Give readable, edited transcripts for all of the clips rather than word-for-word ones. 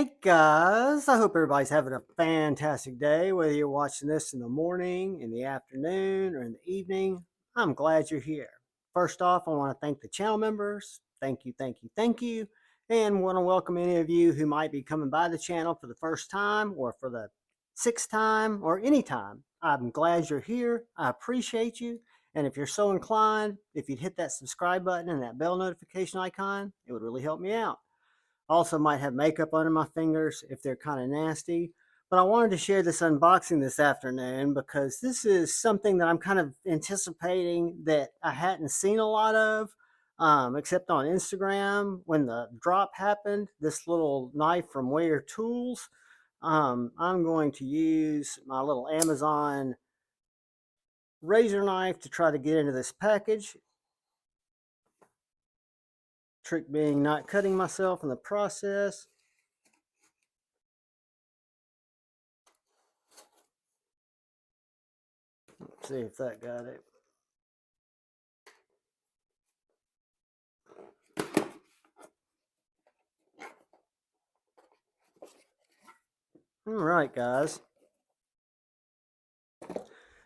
Hey guys, I hope everybody's having a fantastic day, whether you're watching this in the morning, in the afternoon, or in the evening. I'm glad you're here. First off, I want to thank the channel members. Thank you, thank you, thank you. And want to welcome any of you who might be coming by the channel for the first time or for the sixth time or any time. I'm glad you're here. I appreciate you. And if you're so inclined, if you'd hit that subscribe button and that bell notification icon, it would really help me out. Also might have makeup under my fingers if they're kind of nasty. But I wanted to share this unboxing this afternoon because this is something that I'm kind of anticipating that I hadn't seen a lot of, except on Instagram when the drop happened. This little knife from Wehr Tools. I'm going to use my little Amazon razor knife to try to get into this package. Trick being not cutting myself in the process. Let's see if that got it. All right, guys.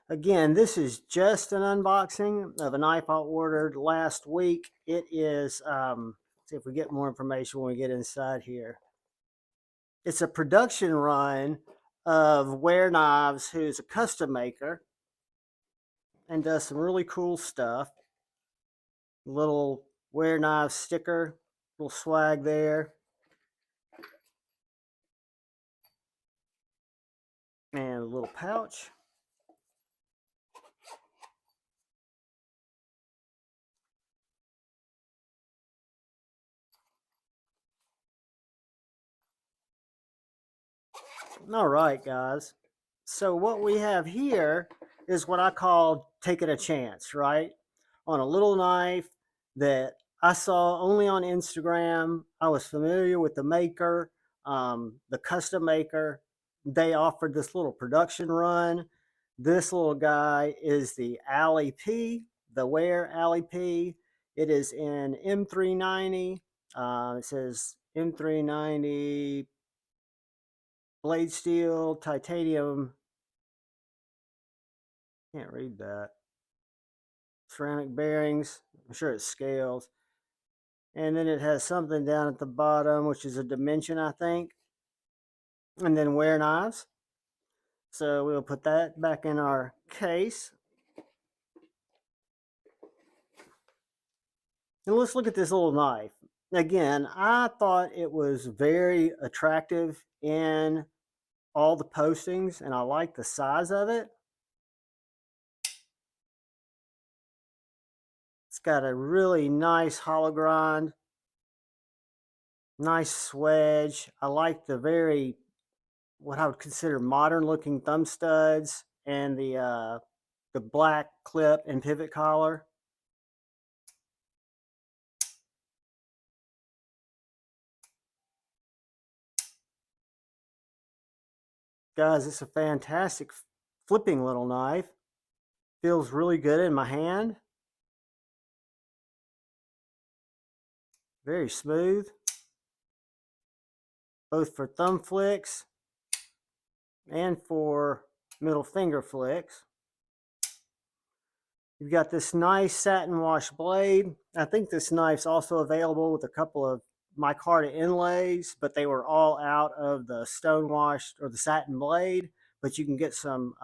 Again, this is just an unboxing of a knife I ordered last week. It is, see if we get more information when we get inside here. It's a production run of Wehr Knives, who's a custom maker and does some really cool stuff. Little Wehr Knives sticker, little swag there. And a little pouch. All right, guys. So what we have here is what I call taking a chance, right? On a little knife that I saw only on Instagram. I was familiar with the maker, the custom maker. They offered this little production run. This little guy is the Allie-P, the Wehr Allie-P. It is in M390. It says M390 blade steel, titanium. Can't read that. Ceramic bearings. I'm sure it scales. And then it has something down at the bottom, which is a dimension, I think. And then Wehr knives. So we'll put that back in our case. And let's look at this little knife. Again, I thought it was very attractive in all the postings, and I like the size of it. It's got a really nice hollow grind, nice swedge. I like the very, what I would consider modern looking thumb studs and the black clip and pivot collar. Guys, it's a fantastic flipping little knife. Feels really good in my hand. Very smooth. Both for thumb flicks and for middle finger flicks. You've got this nice satin wash blade. I think this knife's also available with a couple of micarta inlays, but they were all out of the stone washed or the satin blade. But you can get some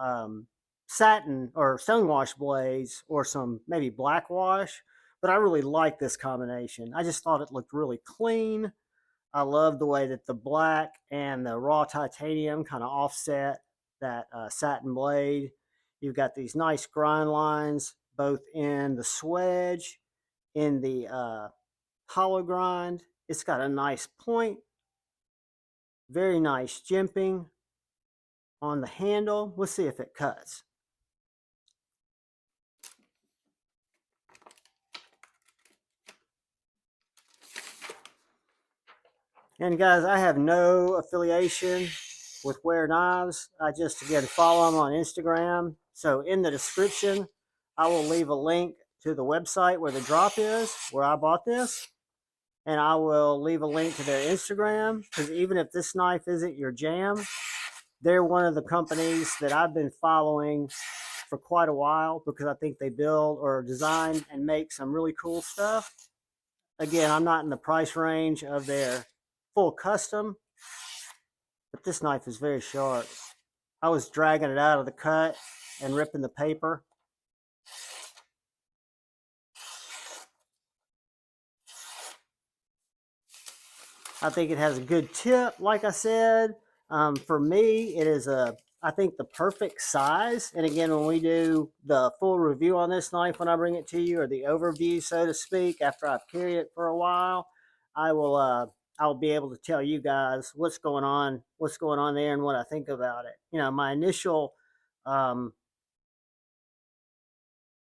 satin or stone wash blades or some maybe black wash. But I really like this combination. I just thought it looked really clean. I love the way that the black and the raw titanium kind of offset that satin blade. You've got these nice grind lines, both in the swedge, in the hollow grind. It's got a nice point, very nice jimping on the handle. Let's see if it cuts. And guys, I have no affiliation with Wehr Knives. I just, again, follow them on Instagram. So in the description, I will leave a link to the website where the drop is, where I bought this. and I will leave a link to their Instagram, because even if this knife isn't your jam, they're one of the companies that I've been following for quite a while, because I think they build or design and make some really cool stuff. Again, I'm not in the price range of their full custom, but this knife is very sharp. I was dragging it out of the cut and ripping the paper. I think it has a good tip, like I said. For me, it is I think the perfect size. And again, when we do the full review on this knife, when I bring it to you, or the overview, so to speak, after I've carried it for a while, I'll be able to tell you guys what's going on there, and what I think about it. My initial um,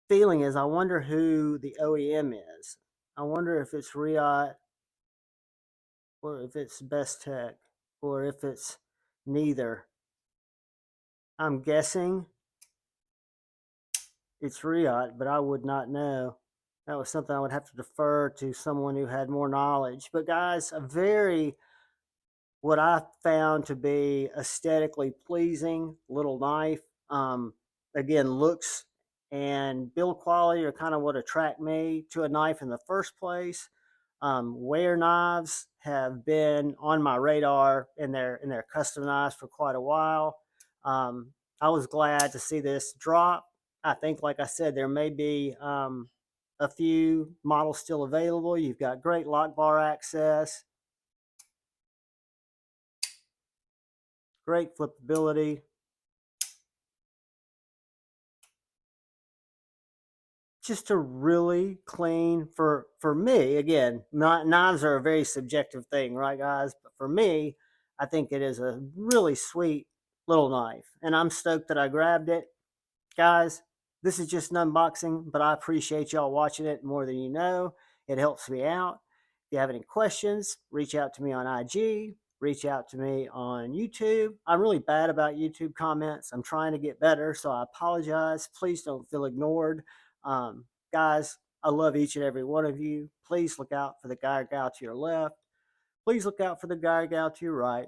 feeling is, I wonder who the OEM is. I wonder if it's Riot, or if it's Best Tech, or if it's neither. I'm guessing it's Riot, but I would not know. That was something I would have to defer to someone who had more knowledge. But guys, a very, what I found to be aesthetically pleasing little knife. Again, looks and build quality are kind of what attract me to a knife in the first place. Wehr knives have been on my radar in their custom knives for quite a while. I was glad to see this drop. I think, like I said, there may be a few models still available. You've got great lock bar access, great flippability, just a really clean, for me. Again, knives are a very subjective thing, right, guys? But for me, I think it is a really sweet little knife, and I'm stoked that I grabbed it. Guys, this is just an unboxing, but I appreciate y'all watching it more than you know. It helps me out. If you have any questions, reach out to me on IG, reach out to me on YouTube. I'm really bad about YouTube comments. I'm trying to get better, so I apologize. Please don't feel ignored. Guys, I love each and every one of you. Please look out for the guy or gal to your left. Please look out for the guy or gal to your right.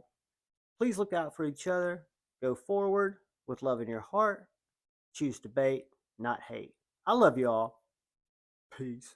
Please look out for each other. Go forward with love in your heart. Choose debate, not hate. I love you all. Peace.